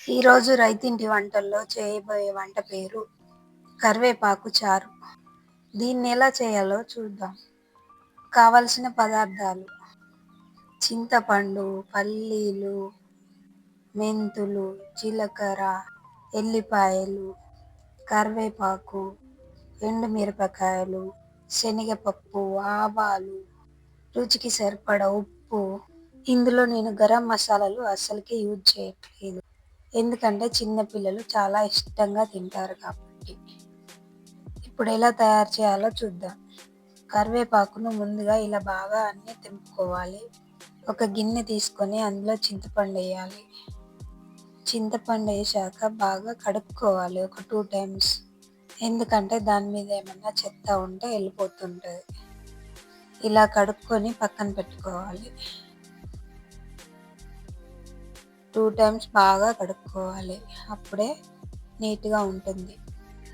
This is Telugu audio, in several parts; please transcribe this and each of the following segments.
ఈరోజు రైతింటి వంటల్లో చేయబోయే వంట పేరు కరివేపాకు చారు. దీన్ని ఎలా చేయాలో చూద్దాం. కావలసిన పదార్థాలు: చింతపండు, పల్లీలు, మెంతులు, జీలకర్ర, ఎల్లిపాయలు, కరివేపాకు, ఎండుమిరపకాయలు, శనగపప్పు, ఆవాలు, రుచికి సరిపడా ఉప్పు. ఇందులో నేను గరం మసాలాలు అస్సలకే యూజ్ చేయట్లేదు, ఎందుకంటే చిన్నపిల్లలు చాలా ఇష్టంగా తింటారు కాబట్టి. ఇప్పుడు ఎలా తయారు చేయాలో చూద్దాం. కరివేపాకును ముందుగా ఇలా బాగా అన్నీ తెంపుకోవాలి. ఒక గిన్నె తీసుకొని అందులో చింతపండు వేయాలి. చింతపండు వేసాక బాగా కడుక్కోవాలి ఒక 2 టైమ్స్, ఎందుకంటే దాని మీద ఏమన్నా చెత్త ఉంటే వెళ్ళిపోతుంటుంది. ఇలా కడుక్కొని పక్కన పెట్టుకోవాలి. 2 టైమ్స్ బాగా కడుక్కోవాలి, అప్పుడే నీట్గా ఉంటుంది.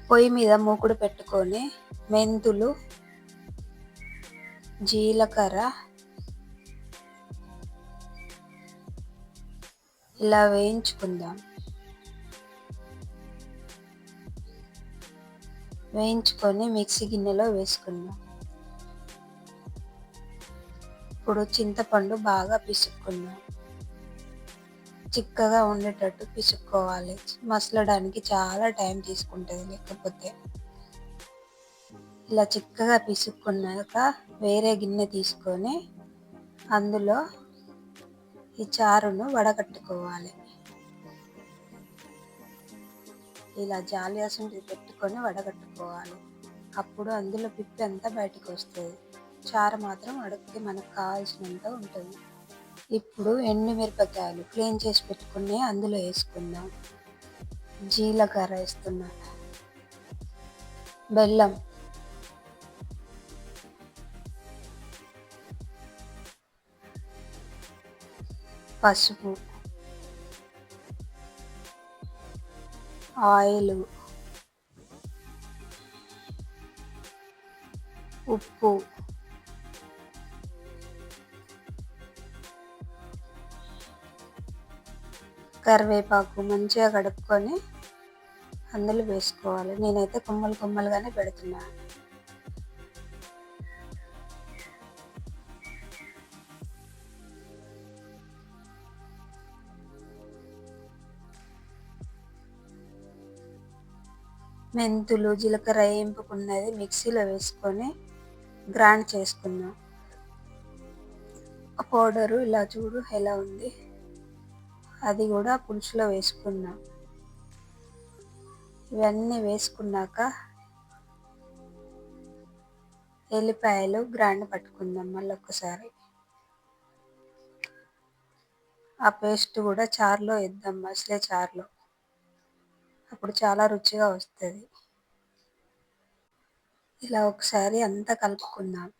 పొయ్యి మీద మూకుడు పెట్టుకొని మెంతులు, జీలకర్ర ఇలా వేయించుకుందాం. వేయించుకొని మిక్సీ గిన్నెలో వేసుకుందాం. ఇప్పుడు చింతపండు బాగా పిసుక్కుందాం. చిక్కగా ఉండేటట్టు పిసుక్కోవాలి, మసలడానికి చాలా టైం తీసుకుంటుంది లేకపోతే. ఇలా చిక్కగా పిసుక్కున్నాక వేరే గిన్నె తీసుకొని అందులో ఈ చారును వడగట్టుకోవాలి. ఇలా జాలియాసంటి పెట్టుకొని వడగట్టుకోవాలి, అప్పుడు అందులో పిప్పి అంతా బయటకు వస్తుంది. చారు మాత్రం అడుక్కి మనకు కావాల్సినంత ఉంటుంది. ఇప్పుడు ఎండుమిరపకాయలు క్లీన్ చేసి పెట్టుకుని అందులో వేసుకుందాం. జీలకర్ర వేస్తున్నా, బెల్లం, పసుపు, ఆయిల్, ఉప్పు, కరివేపాకు మంచిగా కడుక్కొని అందులో వేసుకోవాలి. నేనైతే కొమ్మలు కొమ్మలుగానే పెడుతున్నాను. మెంతులు, జీలకర్ర వేయింపుకున్నది మిక్సీలో వేసుకొని గ్రైండ్ చేసుకున్నాం. పౌడరు ఇలా చూడు ఎలా ఉంది, అది కూడా పులుసులో వేసుకున్నాం. ఇవన్నీ వేసుకున్నాక ఎల్లిపాయలు గ్రైండ్ పట్టుకుందాం మళ్ళీ ఒక్కసారి. ఆ పేస్ట్ కూడా చారులో వేద్దాం, మసలే చారులో, అప్పుడు చాలా రుచిగా వస్తుంది. ఇలా ఒకసారి అంతా కలుపుకుందాం.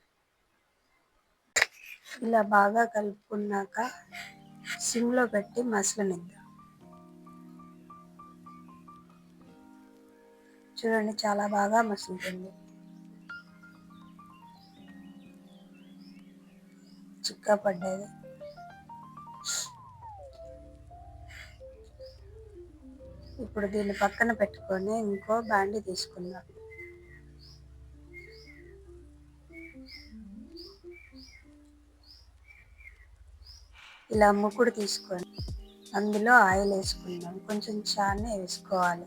ఇలా బాగా కలుపుకున్నాక సిమ్లో పెట్టి మసలనిద్దాం. చూడండి చాలా బాగా మసులుతుంది, చిక్క పడ్డది. ఇప్పుడు దీన్ని పక్కన పెట్టుకొని ఇంకో బాండి తీసుకుందాం. ఇలా ముక్కుడు తీసుకొని అందులో ఆయిల్ వేసుకుందాం. కొంచెం చారునే వేసుకోవాలి,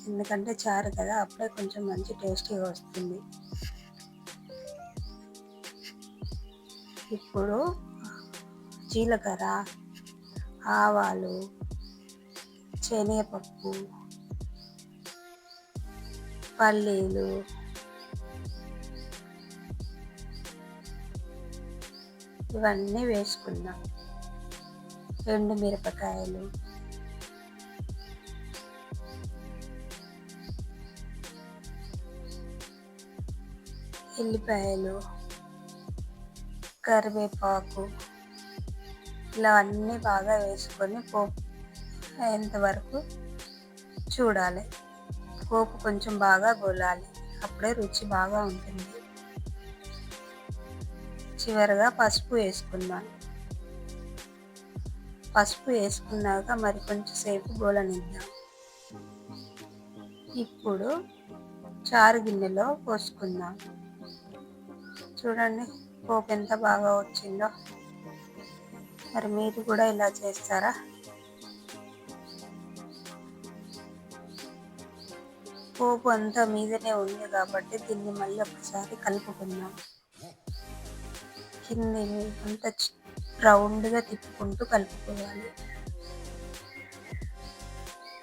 ఎందుకంటే చారు కదా, అప్పుడే కొంచెం మంచి టేస్టీగా వస్తుంది. ఇప్పుడు జీలకర్ర, ఆవాలు, శనగపప్పు, పల్లీలు, ఇవన్నీ వేసుకుందాం. ఎండుమిరపకాయలు, ఎల్లిపాయలు, కరివేపాకు, ఇలా అన్నీ బాగా వేసుకొని పోపు అయ్యేంతవరకు చూడాలి. పోపు కొంచెం బాగా గోలాలి, అప్పుడే రుచి బాగా ఉంటుంది. చివరగా పసుపు వేసుకుందాం. పసుపు వేసుకున్నాక మరి కొంచెం సేపు గోలనిద్దాం. ఇప్పుడు చారు గిన్నెలో పోసుకుందాం. చూడండి పోపు ఎంత బాగా వచ్చిందో. మరి మీరు కూడా ఇలా చేస్తారా? పోపు అంతా మీదనే ఉంది కాబట్టి దీన్ని మళ్ళీ ఒకసారి కలుపుకుందాం. కింది అంతా రౌండ్గా తిప్పుకుంటూ కలుపుకోవాలి.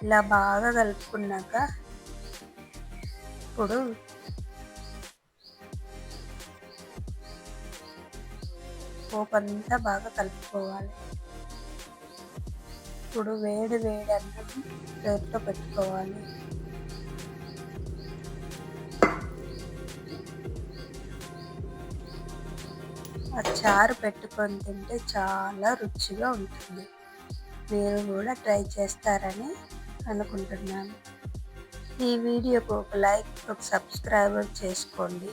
ఇలా బాగా కలుపుకున్నాక ఇప్పుడు పోపు అంతా బాగా కలుపుకోవాలి. ఇప్పుడు వేడి వేడి అన్నం ప్లేట్లో పెట్టుకోవాలి. ఆ చారు పెట్టుకొని తింటే చాలా రుచిగా ఉంటుంది. మీరు కూడా ట్రై చేస్తారని అనుకుంటున్నాను. ఈ వీడియోకు ఒక లైక్, ఒక సబ్స్క్రైబ్ చేసుకోండి.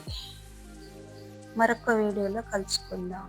మరొక వీడియోలో కలుసుకుందాం.